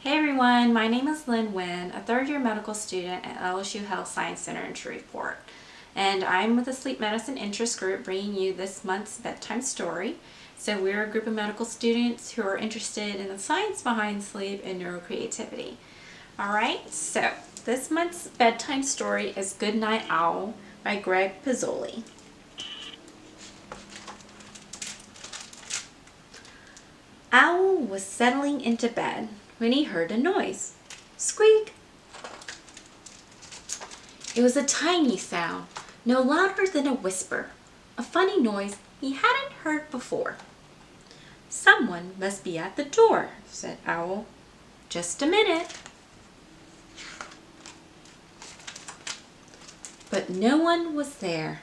Hey everyone, my name is Linh, a third-year medical student at LSU Health Center in Shreveport. And I'm with the Sleep Medicine Interest Group bringing you this month's bedtime story. So we're a group of medical students who are interested in the science behind sleep and neuro-creativity. Alright, so this month's bedtime story is Good Night Owl by Greg Pizzoli. Owl was settling into bed when he heard a noise. Squeak! It was a tiny sound, no louder than a whisper, a funny noise he hadn't heard before. Someone must be at the door, said Owl. Just a minute. But no one was there.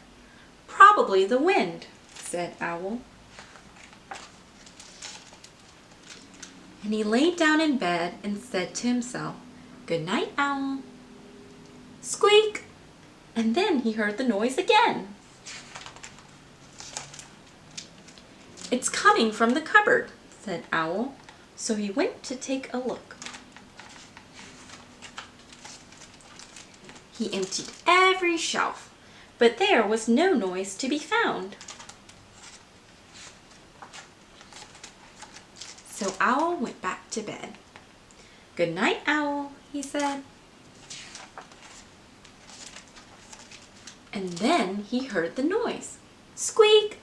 Probably the wind, said Owl. And he laid down in bed and said to himself, Good night, Owl. Squeak! And then he heard the noise again. It's coming from the cupboard, said Owl. So he went to take a look. He emptied every shelf, but there was no noise to be found. So Owl went back to bed. Good night, Owl, he said. And then he heard the noise. Squeak!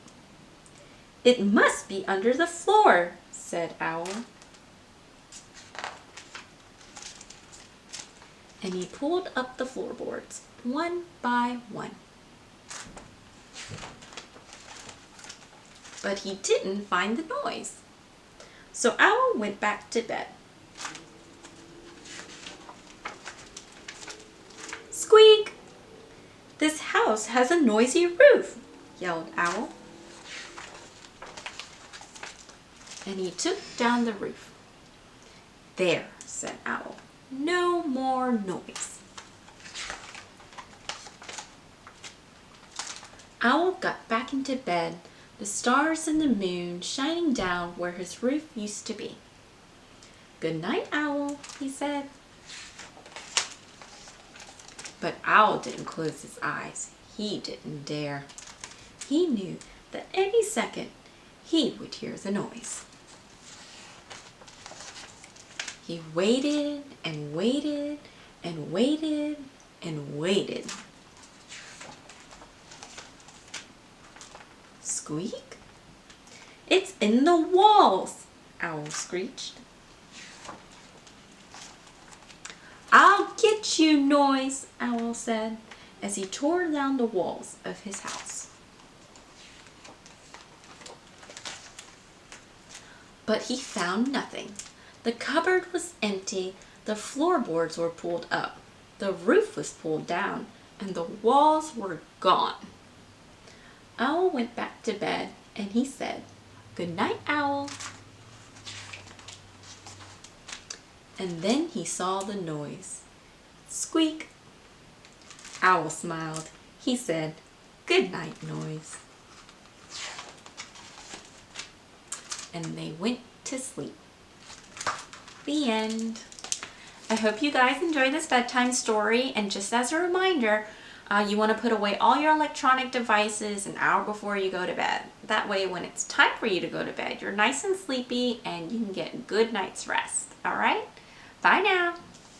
It must be under the floor, said Owl. And he pulled up the floorboards, one by one. But he didn't find the noise. So Owl went back to bed. Squeak! This house has a noisy roof, yelled Owl. And he took down the roof. There, said Owl. No more noise. Owl got back into bed, the stars and the moon shining down where his roof used to be. Good night, Owl, he said. But Owl didn't close his eyes. He didn't dare. He knew that any second he would hear the noise. He waited and waited and waited and waited. Squeak! It's in the walls, Owl screeched. I'll get you, noise, Owl said, as he tore down the walls of his house. But he found nothing. The cupboard was empty, the floorboards were pulled up, the roof was pulled down, and the walls were gone. Owl went back to bed and he said, Good night, Owl. And then he saw the noise. Squeak! Owl smiled. He said, Good night, noise. And they went to sleep. The end. I hope you guys enjoyed this bedtime story, and just as a reminder, you want to put away all your electronic devices an hour before you go to bed. That way when it's time for you to go to bed, you're nice and sleepy and you can get a good night's rest. Alright? Bye now.